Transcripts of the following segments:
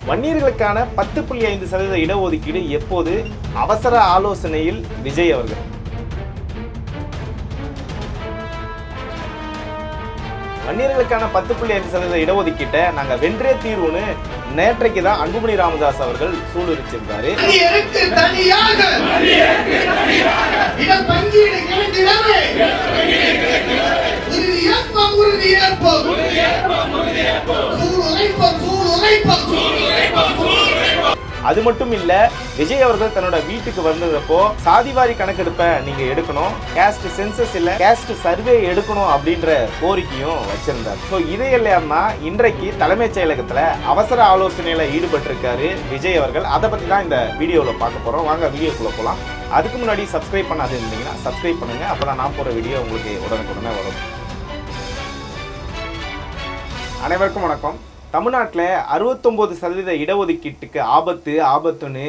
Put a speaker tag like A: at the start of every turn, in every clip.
A: வன்னியர்களுக்கான 10.5% இடஒதுக்கீடு எப்போது? அவசர ஆலோசனையில் விஜய் அவர்கள். வன்னியர்களுக்கான 10.5% இடஒதுக்கீட்டை நாங்க வென்றே தீர்வுன்னு நேற்றைக்கு தான் அன்புமணி ராமதாஸ் அவர்கள் சூளுரிச்சிருந்தாரு. அது மட்டும் இல்ல, விஜய் அவர்கள் தன்னோட வீட்டுக்கு வந்ததப்போ சாதிவாரி கணக்கெடுப்பை நீங்க எடுக்கணும், கேஸ்ட் சென்சஸ் இல்ல கேஸ்ட் சர்வே எடுக்கணும் அப்படின்ற கோரிக்கையும் வச்சிருந்தார். ஸோ இதையெல்லாம் தான் இன்றைக்கு தலைமைச் செயலகத்துல அவசர ஆலோசனையில ஈடுபட்டிருக்காரு விஜய் அவர்கள். அதை பத்தி தான் இந்த வீடியோவில் பார்க்க போறோம். வாங்க வீடியோக்குள்ள போலாம். அதுக்கு முன்னாடி சப்ஸ்கிரைப் பண்ணாது இருந்தீங்கன்னா சப்ஸ்கிரைப் பண்ணுங்க, அப்பதான் நான் போற வீடியோ உங்களுக்கு உடனுக்குடனே வரும். அனைவருக்கும் வணக்கம். தமிழ்நாட்டில் 69% இடஒதுக்கீட்டுக்கு ஆபத்துன்னு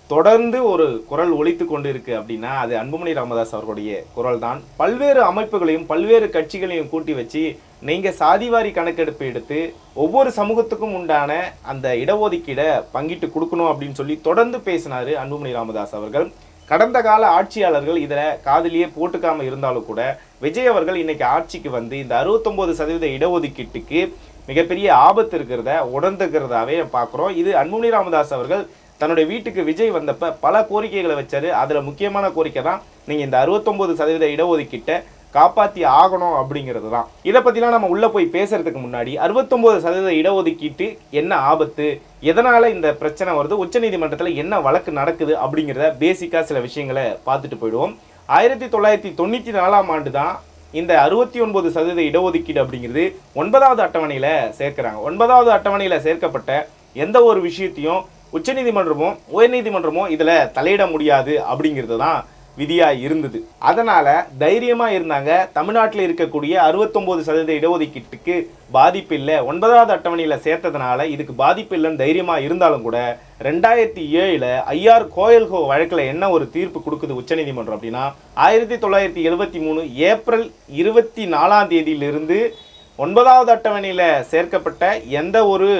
A: தொடர்ந்து ஒரு குரல் ஒலித்து கொண்டு இருக்கு அப்படின்னா அது அன்புமணி ராமதாஸ் அவர்களுடைய குரல் தான். பல்வேறு அமைப்புகளையும் பல்வேறு கட்சிகளையும் கூட்டி வச்சு நீங்க சாதிவாரி கணக்கெடுப்பு எடுத்து ஒவ்வொரு சமூகத்துக்கும் உண்டான அந்த இடஒதுக்கீடை பங்கிட்டு கொடுக்கணும் அப்படின்னு சொல்லி தொடர்ந்து பேசினாரு அன்புமணி ராமதாஸ் அவர்கள். கடந்த கால ஆட்சியாளர்கள் இதில் காதிலேயே போட்டுக்காம இருந்தாலும் கூட விஜய் அவர்கள் இன்னைக்கு ஆட்சிக்கு வந்து இந்த 69% இடஒதுக்கீட்டுக்கு மிகப்பெரிய ஆபத்து இருக்கிறத உணர்ந்துக்கிறதாவே பார்க்குறோம். இது அன்புமணி ராமதாஸ் அவர்கள் தன்னுடைய வீட்டுக்கு விஜய் வந்தப்ப பல கோரிக்கைகளை வச்சாரு. அதில் முக்கியமான கோரிக்கை தான் நீங்கள் இந்த 69% இடஒதுக்கீட்டை காப்பாற்றி ஆகணும் அப்படிங்கிறது தான். இதை பற்றிலாம் நம்ம உள்ளே போய் பேசுறதுக்கு முன்னாடி 69% இடஒதுக்கீட்டு என்ன ஆபத்து, எதனால் இந்த பிரச்சனை வருது, உச்சநீதிமன்றத்தில் என்ன வழக்கு நடக்குது அப்படிங்கிறத பேசிக்காக சில விஷயங்களை பார்த்துட்டு போயிடுவோம். 1994ஆம் ஆண்டு தான் இந்த 69% இடஒதுக்கீடு அப்படிங்கிறது 9வது அட்டவணையில் சேர்க்கிறாங்க. 9வது அட்டவணையில் சேர்க்கப்பட்ட எந்த ஒரு விஷயத்தையும் உச்சநீதிமன்றமோ உயர்நீதிமன்றமோ இதில் தலையிட முடியாது அப்படிங்கிறது தான் விதியாக இருந்தது. அதனால் தைரியமாக இருந்தாங்க. தமிழ்நாட்டில் இருக்கக்கூடிய 69% இடஒதுக்கீட்டுக்கு பாதிப்பு இல்லை, 9வது அட்டவணையில் சேர்த்ததுனால இதுக்கு பாதிப்பு இல்லைன்னு தைரியமாக இருந்தாலும் கூட 2007 ஐஆர் கோயல்கோ வழக்கில் என்ன ஒரு தீர்ப்பு கொடுக்குது உச்சநீதிமன்றம் அப்படின்னா 1973 ஏப்ரல் 24ஆம் தேதியிலிருந்து 9வது அட்டவணையில் சேர்க்கப்பட்ட எந்த ஒரு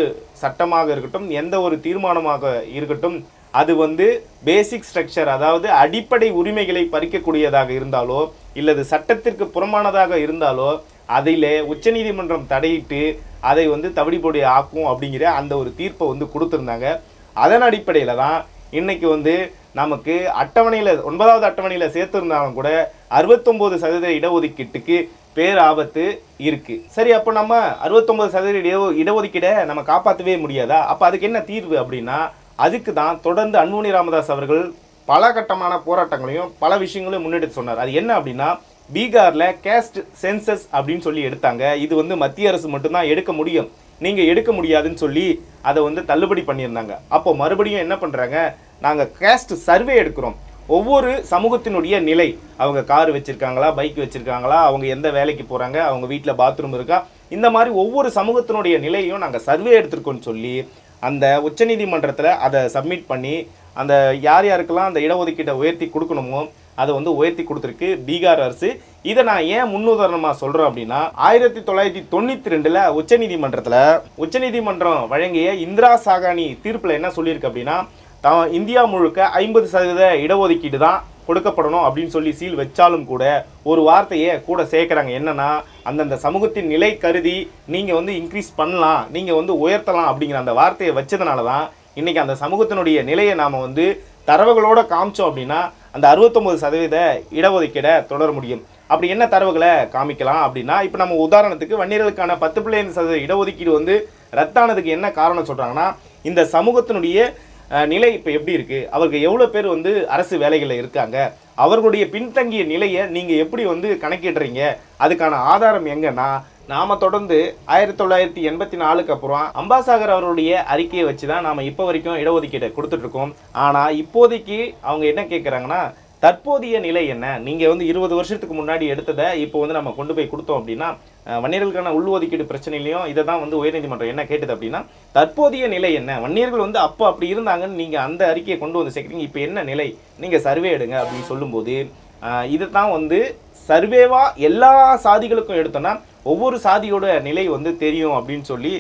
A: சட்டமாக இருக்கட்டும் எந்த ஒரு தீர்மானமாக இருக்கட்டும் அது வந்து பேசிக் ஸ்ட்ரக்சர், அதாவது அடிப்படை உரிமைகளை பறிக்கக்கூடியதாக இருந்தாலோ இல்லது சட்டத்திற்கு புறமானதாக இருந்தாலோ அதில் உச்சநீதிமன்றம் தடையிட்டு அதை வந்து தவிடுபொடி ஆக்கும் அப்படிங்கிற அந்த ஒரு தீர்ப்பை வந்து கொடுத்துருந்தாங்க. அதன் அடிப்படையில் தான் இன்னைக்கு வந்து நமக்கு அட்டவணையில் 9வது அட்டவணையில் சேர்த்துருந்தாலும் கூட 69% இடஒதுக்கீட்டுக்கு பேராபத்து இருக்கு. சரி, அப்போ நம்ம 69% இடஒதுக்கீடை நம்ம காப்பாற்றவே முடியாதா? அப்போ அதுக்கு என்ன தீர்வு அப்படின்னா அதுக்கு தான் தொடர்ந்து அன்புமணி ராமதாஸ் அவர்கள் பல கட்டமான போராட்டங்களையும் பல விஷயங்களையும் முன்னெடுத்து சொன்னார். அது என்ன அப்படின்னா பீகாரில் கேஸ்ட் சென்சஸ் அப்படின்னு சொல்லி எடுத்தாங்க. இது வந்து மத்திய அரசு மட்டும்தான் எடுக்க முடியும், நீங்கள் எடுக்க முடியாதுன்னு சொல்லி அதை வந்து தள்ளுபடி பண்ணியிருந்தாங்க. அப்போ மறுபடியும் என்ன பண்ணுறாங்க, நாங்கள் கேஸ்ட் சர்வே எடுக்கிறோம். ஒவ்வொரு சமூகத்தினுடைய நிலை, அவங்க கார் வச்சுருக்காங்களா, பைக் வச்சுருக்காங்களா, அவங்க எந்த வேலைக்கு போகிறாங்க, அவங்க வீட்டில் பாத்ரூம் இருக்கா, இந்த மாதிரி ஒவ்வொரு சமூகத்தினுடைய நிலையும் நாங்கள் சர்வே எடுத்திருக்கோன்னு சொல்லி அந்த உச்சநீதிமன்றத்தில் அதை சப்மிட் பண்ணி அந்த யார் யாருக்கெல்லாம் அந்த இடஒதுக்கீட்டை உயர்த்தி கொடுக்கணுமோ அதை வந்து உயர்த்தி கொடுத்துருக்கு பீகார் அரசு. இதை நான் ஏன் முன்னுதாரணமாக சொல்கிறேன் அப்படின்னா 1992 உச்சநீதிமன்றம் வழங்கிய இந்திரா சாகானி தீர்ப்பில் என்ன சொல்லியிருக்கு அப்படின்னா இந்தியா முழுக்க 50% இடஒதுக்கீடு தான் கொடுக்கப்படணும் அப்படின்னு சொல்லி சீல் வச்சாலும் கூட ஒரு வார்த்தையை கூட சேர்க்குறாங்க. என்னன்னா அந்தந்த சமூகத்தின் நிலை கருதி நீங்கள் வந்து இன்க்ரீஸ் பண்ணலாம், நீங்கள் வந்து உயர்த்தலாம் அப்படிங்கிற அந்த வார்த்தையை வச்சதுனால தான் இன்றைக்கி அந்த சமூகத்தினுடைய நிலையை நாம் வந்து தரவுகளோடு காமிச்சோம் அப்படின்னா அந்த 69% இடஒதுக்கீடை தொடர முடியும். அப்படி என்ன தரவுகளை காமிக்கலாம் அப்படின்னா இப்போ நம்ம உதாரணத்துக்கு வன்னியர்களுக்கான 10.5% இடஒதுக்கீடு வந்து ரத்தானதுக்கு என்ன காரணம் சொல்கிறாங்கன்னா இந்த சமூகத்தினுடைய நிலை இப்போ எப்படி இருக்குது, அவருக்கு எவ்வளோ பேர் வந்து அரசு வேலைகளில் இருக்காங்க, அவர்களுடைய பின்தங்கிய நிலையை நீங்கள் எப்படி வந்து கணக்கிடுறீங்க, அதுக்கான ஆதாரம் எங்கன்னா நாம் தொடர்ந்து 1984க்கு அப்புறம் அம்பாசாகர் அவருடைய அறிக்கையை வச்சு தான் நாம் இப்போ வரைக்கும் இடஒதுக்கீட்டை கொடுத்துட்ருக்கோம். ஆனால் இப்போதைக்கு அவங்க என்ன கேட்குறாங்கன்னா தற்போதைய நிலை என்ன, நீங்கள் வந்து 20 வருஷத்துக்கு முன்னாடி எடுத்ததை இப்போ வந்து நம்ம கொண்டு போய் கொடுத்தோம் அப்படின்னா வன்னியர்களுக்கான உள்ஒதுக்கீடு பிரச்சனையிலையும் இதை தான் வந்து உயர்நீதிமன்றம் என்ன கேட்டது அப்படின்னா தற்போதைய நிலை என்ன, வன்னியர்கள் வந்து அப்போ அப்படி இருந்தாங்கன்னு நீங்கள் அந்த அறிக்கையை கொண்டு வந்து சேர்க்குறீங்க, இப்போ என்ன நிலை, நீங்கள் சர்வே எடுங்க அப்படின்னு சொல்லும்போது இதை தான் வந்து சர்வேவாக எல்லா சாதிகளுக்கும் எடுத்தோன்னா ஒவ்வொரு சாதியோட நிலை வந்து தெரியும் அப்படின்னு சொல்லி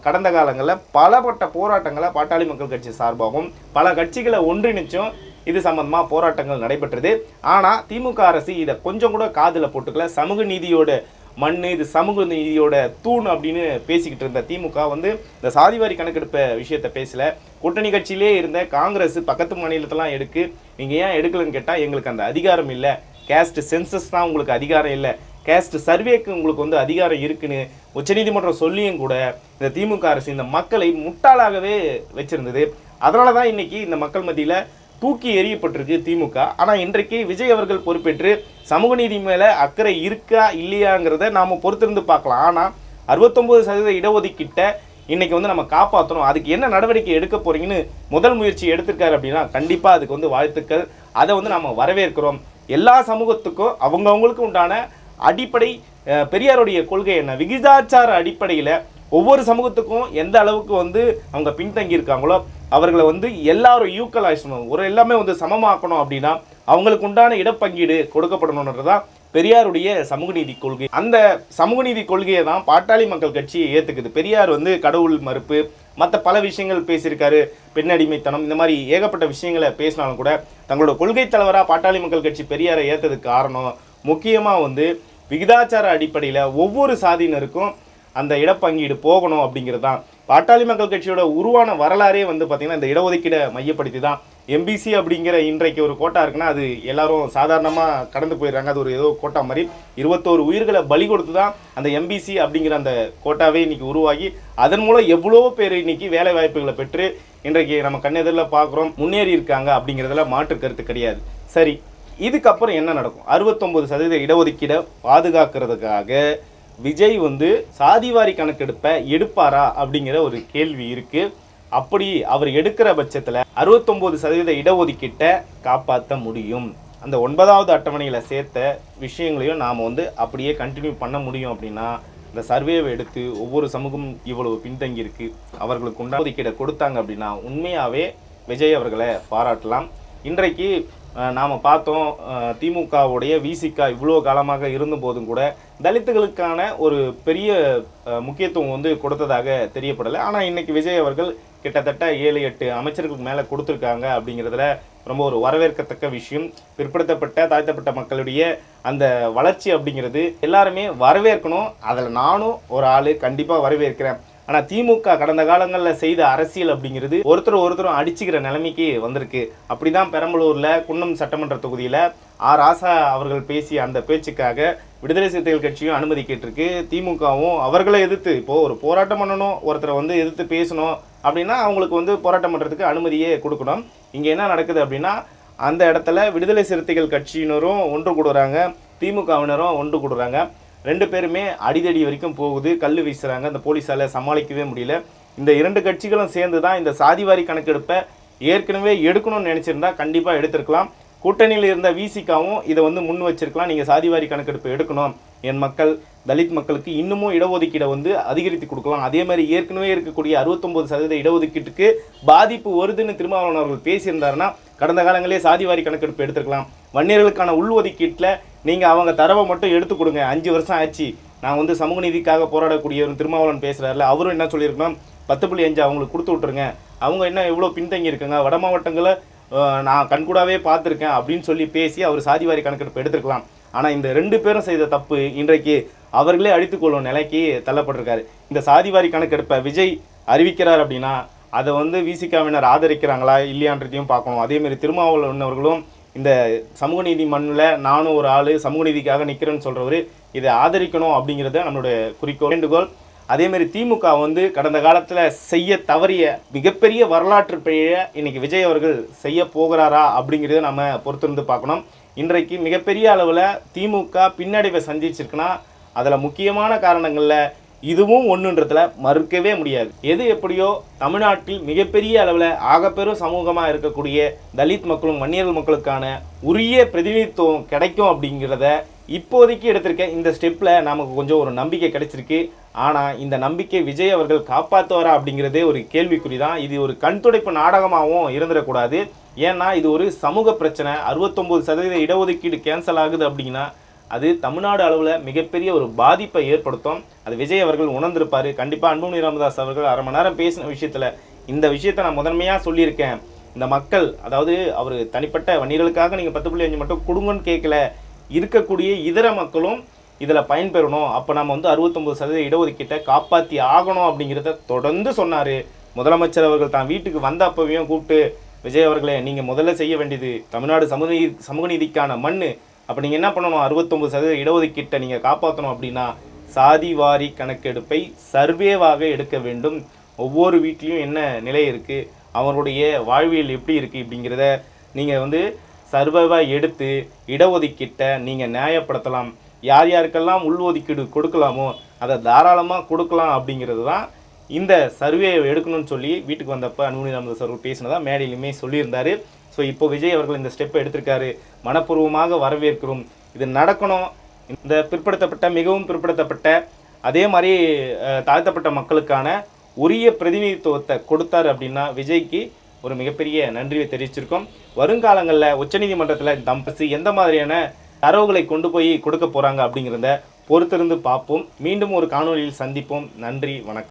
A: கடந்த காலங்களில் பலப்பட்ட போராட்டங்களை பாட்டாளி மக்கள் கட்சி சார்பாகவும் பல கட்சிகளை ஒன்றிணைச்சும் இது சம்பந்தமாக போராட்டங்கள் நடைபெற்றது. ஆனால் திமுக அரசு இதை கொஞ்சம் கூட காதில் போட்டுக்கல. சமூக நீதியோட மண், இது சமூக நீதியோட தூண் அப்படின்னு பேசிக்கிட்டு இருந்த திமுக வந்து இந்த சாதிவாரி கணக்கெடுப்ப விஷயத்த பேசல. கூட்டணி கட்சியிலே இருந்த காங்கிரஸ் பக்கத்து மாநிலத்தெல்லாம் நீங்கள் ஏன் எடுக்கலன்னு கேட்டால் எங்களுக்கு அந்த அதிகாரம் இல்லை, கேஸ்ட் சென்சஸ் தான் உங்களுக்கு அதிகாரம் இல்லை, கேஸ்ட் சர்வேக்கு உங்களுக்கு வந்து அதிகாரம் இருக்குன்னு உச்சநீதிமன்றம் சொல்லியும் கூட இந்த திமுக அரசு இந்த மக்களை முட்டாளாகவே வச்சிருந்தது. அதனால தான் இன்னைக்கு இந்த மக்கள் மத்தியில் தூக்கி எறியப்பட்டிருக்கு திமுக. ஆனால் இன்றைக்கு விஜய் அவர்கள் பொறுப்பேற்று சமூக நீதி மேலே அக்கறை இருக்கா இல்லையாங்கிறத நாம் பொறுத்திருந்து பார்க்கலாம். ஆனால் 69% இடஒதுக்கீட்டை இன்னைக்கு வந்து நம்ம காப்பாற்றணும், அதுக்கு என்ன நடவடிக்கை எடுக்க போறீங்கன்னு முதல் முயற்சி எடுத்திருக்காரு அப்படின்னா கண்டிப்பாக அதுக்கு வந்து வாழ்த்துக்கள். அதை வந்து நம்ம வரவேற்கிறோம். எல்லா சமூகத்துக்கும் அவங்கவுங்களுக்கு உண்டான அடிப்படை பெரியாருடைய கொள்கை என்ன, விகிதாச்சார அடிப்படையில் ஒவ்வொரு சமூகத்துக்கும் எந்த அளவுக்கு வந்து அவங்க பின்தங்கி இருக்காங்களோ அவர்களை வந்து எல்லாரும் ஈக்குவலைஸ் பண்ணணும், ஒரு எல்லாமே வந்து சமமாக்கணும். அப்படின்னா அவங்களுக்கு உண்டான இடப்பங்கீடு கொடுக்கப்படணுன்றதான் பெரியாருடைய சமூக நீதி கொள்கை. அந்த சமூக நீதி கொள்கையை தான் பாட்டாளி மக்கள் கட்சி ஏற்றுக்குது. பெரியார் வந்து கடவுள் மறுப்பு மற்ற பல விஷயங்கள் பேசியிருக்காரு, பெண்ணடிமைத்தனம், இந்த மாதிரி ஏகப்பட்ட விஷயங்களை பேசினாலும் கூட தங்களோட கொள்கை தலைவராக பாட்டாளி மக்கள் கட்சி பெரியாரை ஏற்றதுக்கு காரணம் முக்கியமாக வந்து விகிதாச்சார அடிப்படையில் ஒவ்வொரு சாதியினருக்கும் அந்த இடப்பங்கீடு போகணும் அப்படிங்கிறது தான். பாட்டாளி மக்கள் கட்சியோட உருவான வரலாறே வந்து பார்த்திங்கன்னா இந்த இடஒதுக்கீடை மையப்படுத்தி தான். எம்பிசி அப்படிங்கிற இன்றைக்கு ஒரு கோட்டா இருக்குன்னா அது எல்லாரும் சாதாரணமாக கடந்து போயிடுறாங்க. அது ஒரு ஏதோ கோட்டா மாதிரி 21 உயிர்களை பலி கொடுத்து தான் அந்த எம்பிசி அப்படிங்கிற அந்த கோட்டாவே இன்னைக்கு உருவாகி அதன் மூலம் எவ்வளோ பேர் இன்னைக்கு வேலை வாய்ப்புகளை பெற்று இன்றைக்கு நம்ம கண்ணெதிரில் பார்க்குறோம், முன்னேறி இருக்காங்க அப்படிங்கிறதுல மாற்று கருத்து கிடையாது. சரி, இதுக்கப்புறம் என்ன நடக்கும்? 69% இடஒதுக்கீடை பாதுகாக்கிறதுக்காக விஜய் வந்து சாதிவாரி கணக்கெடுப்பை எடுப்பாரா அப்படிங்கிற ஒரு கேள்வி இருக்கு. அப்படி அவர் எடுக்கிற பட்சத்தில் 69% இடஒதுக்கீட்டை காப்பாற்ற முடியும். அந்த 9வது அட்டவணையில் சேர்த்த விஷயங்களையும் நாம் வந்து அப்படியே கண்டினியூ பண்ண முடியும். அப்படின்னா இந்த சர்வேவை எடுத்து ஒவ்வொரு சமூகம் இவ்வளவு பின்தங்கி இருக்கு, அவர்களுக்கு உண்டான ஒதுக்கீடை கொடுத்தாங்க அப்படின்னா உண்மையாகவே விஜய் அவர்களை பாராட்டலாம். இன்றைக்கு நாம் பார்த்தோம், திமுகவுடைய விசிகா இவ்வளோ காலமாக இருந்த போதும் கூட தலித்துகளுக்கான ஒரு பெரிய முக்கியத்துவம் வந்து கொடுத்ததாக தெரியப்படலை. ஆனால் இன்னைக்கு விஜய் அவர்கள் கிட்டத்தட்ட 7-8 அமைச்சர்களுக்கு மேலே கொடுத்துருக்காங்க அப்படிங்கிறதுல ரொம்ப ஒரு வரவேற்கத்தக்க விஷயம். பிற்படுத்தப்பட்ட தாழ்த்தப்பட்ட மக்களுடைய அந்த வளர்ச்சி அப்படிங்கிறது எல்லாருமே வரவேற்கணும். அதில் நானும் ஒரு ஆள் கண்டிப்பாக வரவேற்கிறேன். ஆனால் திமுக கடந்த காலங்களில் செய்த அரசியல் அப்படிங்கிறது ஒருத்தரும் அடிச்சுக்கிற நிலைமைக்கு வந்திருக்கு. அப்படி தான் பெரம்பலூரில் குன்னம் சட்டமன்ற தொகுதியில் ராசா அவர்கள் பேசிய அந்த பேச்சுக்காக விடுதலை சிறுத்தைகள் கட்சியும் அனுமதி கேட்டிருக்கு. திமுகவும் அவர்களை எதிர்த்து இப்போது ஒரு போராட்டம் பண்ணணும், ஒருத்தரை வந்து எதிர்த்து பேசணும் அப்படின்னா அவங்களுக்கு வந்து போராட்டம் பண்ணுறதுக்கு அனுமதியே கொடுக்கணும். இங்கே என்ன நடக்குது அப்படின்னா அந்த இடத்துல விடுதலை சிறுத்தைகள் கட்சியினரும் ஒன்று கூடுறாங்க, திமுகவினரும் ஒன்று கூடுறாங்க. 2 பேருமே அடிதடி வரைக்கும் போகுது, கல் வீசுகிறாங்க. அந்த போலீஸால் சமாளிக்கவே முடியல. இந்த 2 கட்சிகளும் சேர்ந்து தான் இந்த சாதிவாரி கணக்கெடுப்பை ஏற்கனவே எடுக்கணும்னு நினச்சிருந்தா கண்டிப்பாக எடுத்திருக்கலாம். கூட்டணியில் இருந்த விசிகாவும் இதை வந்து முன் வச்சிருக்கலாம். நீங்கள் சாதிவாரி கணக்கெடுப்பு எடுக்கணும், என் மக்கள் தலித் மக்களுக்கு இன்னமும் இடஒதுக்கீடை வந்து அதிகரித்து கொடுக்கலாம். அதே மாதிரி ஏற்கனவே இருக்கக்கூடிய 69% இடஒதுக்கீட்டுக்கு பாதிப்பு வருதுன்னு திருமாவளவன் அவர்கள் பேசியிருந்தாருன்னா கடந்த காலங்களே சாதிவாரி கணக்கெடுப்பு எடுத்துருக்கலாம். வன்னியர்களுக்கான உள்ஒதுக்கீட்டில் நீங்கள் அவங்க தரவை மட்டும் எடுத்து கொடுங்க, 5 வருஷம் ஆச்சு, நான் வந்து சமூக நீதிக்காக போராடக்கூடியவர் திருமாவளவன் பேசுகிறாருல, அவரும் என்ன சொல்லியிருக்கணும், 10.5 அவங்களுக்கு கொடுத்து விட்ருங்க, அவங்க என்ன எவ்வளோ பின்தங்கி இருக்குங்க, வட மாவட்டங்களை நான் கண்கூடாவே பார்த்துருக்கேன் அப்படின்னு சொல்லி பேசி அவர் சாதிவாரி கணக்கெடுப்பு எடுத்துருக்கலாம். ஆனால் இந்த 2 பேரும் செய்த தப்பு இன்றைக்கு அவர்களே அடித்துக்கொள்ளும் நிலைக்கு தள்ளப்பட்டிருக்காரு. இந்த சாதிவாரி கணக்கெடுப்பை விஜய் அறிவிக்கிறார் அப்படின்னா அதை வந்து விசிகாவினர் ஆதரிக்கிறாங்களா இல்லையான்றதையும் பார்க்கணும். அதேமாரி திருமாவளவன் அவர்களும் இந்த சமூக நீதி மண்ணில் நானும் ஒரு ஆள் சமூக நீதிக்காக நிற்கிறேன்னு சொல்கிறவர் இதை ஆதரிக்கணும் அப்படிங்கிறத நம்மளுடைய குறிக்கோள் வேண்டுகோள். அதேமாரி திமுக வந்து கடந்த காலத்தில் செய்ய தவறிய மிகப்பெரிய வரலாற்று பிழையை இன்னைக்கு விஜய் அவர்கள் செய்ய போகிறாரா அப்படிங்கிறத நம்ம பொறுத்திருந்து பார்க்கணும். இன்றைக்கு மிகப்பெரிய அளவில் திமுக பின்னடைவை சந்திச்சிருக்குன்னா அதில் முக்கியமான காரணங்களில் இதுவும் ஒன்றுன்றதுல மறுக்கவே முடியாது. எது எப்படியோ தமிழ்நாட்டில் மிகப்பெரிய அளவில் ஆகப்பெரும் சமூகமாக இருக்கக்கூடிய தலித் மக்களும் வன்னியர்கள் மக்களுக்கான உரிய பிரதிநிதித்துவம் கிடைக்கும் அப்படிங்கிறத இப்போதைக்கு எடுத்திருக்க இந்த ஸ்டெப்பில் நமக்கு கொஞ்சம் ஒரு நம்பிக்கை கிடைச்சிருக்கு. ஆனால் இந்த நம்பிக்கை விஜய் அவர்கள் காப்பாற்றுவாரா அப்படிங்கிறதே ஒரு கேள்விக்குறி தான். இது ஒரு கண்துடைப்பு நாடகமாகவும் இருந்துடக்கூடாது. ஏன்னா இது ஒரு சமூக பிரச்சனை. 69% இடஒதுக்கீடு கேன்சல் ஆகுது அப்படின்னா அது தமிழ்நாடு அளவில் மிகப்பெரிய ஒரு பாதிப்பை ஏற்படுத்தும். அது விஜய் அவர்கள் உணர்ந்திருப்பார். கண்டிப்பாக அன்புமணி ராமதாஸ் அவர்கள் அரை மணி நேரம் பேசின விஷயத்தில் இந்த விஷயத்தை நான் முதன்மையாக சொல்லியிருக்கேன். இந்த மக்கள், அதாவது அவர் தனிப்பட்ட வன்னியர்களுக்காக நீங்கள் 10.5 மட்டும் கொடுங்கன்னு கேட்கல, இருக்கக்கூடிய இதர மக்களும் இதில் பயன்பெறணும். அப்போ நம்ம 69% இடஒதுக்கீட்டை காப்பாற்றி ஆகணும் அப்படிங்கிறத தொடர்ந்து சொன்னார். முதலமைச்சர் அவர்கள் தான் வீட்டுக்கு வந்த அப்பவையும் கூப்பிட்டு, விஜய் அவர்களே நீங்கள் முதல்ல செய்ய வேண்டியது தமிழ்நாடு சமூக நீதிக்கான மண், அப்போ நீங்கள் என்ன பண்ணணும், 69% இடஒதுக்கீட்டை நீங்கள் காப்பாற்றணும் அப்படின்னா சாதி வாரி கணக்கெடுப்பை சர்வேவாக எடுக்க வேண்டும். ஒவ்வொரு வீட்லேயும் என்ன நிலை இருக்குது, அவருடைய வாழ்வியல் எப்படி இருக்குது அப்படிங்கிறத நீங்கள் சர்வேவாக எடுத்து இடஒதுக்கீட்டை நீங்கள் நியாயப்படுத்தலாம். யார் யாருக்கெல்லாம் உள்ஒதுக்கீடு கொடுக்கலாமோ அதை தாராளமாக கொடுக்கலாம் அப்படிங்கிறது தான் இந்த சர்வே எடுக்கணும்னு சொல்லி வீட்டுக்கு வந்தப்போ அன்புமணி ராமதாஸ் அவர்கள் பேசினதா மேடையிலுமே சொல்லியிருந்தார். ஸோ இப்போ விஜய் அவர்கள் இந்த ஸ்டெப்பை எடுத்திருக்காரு. மனப்பூர்வமாக வரவேற்கிறோம். இது நடக்கணும். இந்த பிற்படுத்தப்பட்ட, மிகவும் பிற்படுத்தப்பட்ட, அதே மாதிரி தாழ்த்தப்பட்ட மக்களுக்கான உரிய பிரதிநிதித்துவத்தை கொடுத்தாரு அப்படின்னா விஜய்க்கு ஒரு மிகப்பெரிய நன்றியை தெரிவிச்சிருக்கோம். வருங்காலங்களில் உச்சநீதிமன்றத்தில் தம்பசி எந்த மாதிரியான தரவுகளை கொண்டு போய் கொடுக்க போகிறாங்க அப்படிங்கிறத பொறுத்திருந்து பார்ப்போம். மீண்டும் ஒரு காணொலியில் சந்திப்போம். நன்றி, வணக்கம்.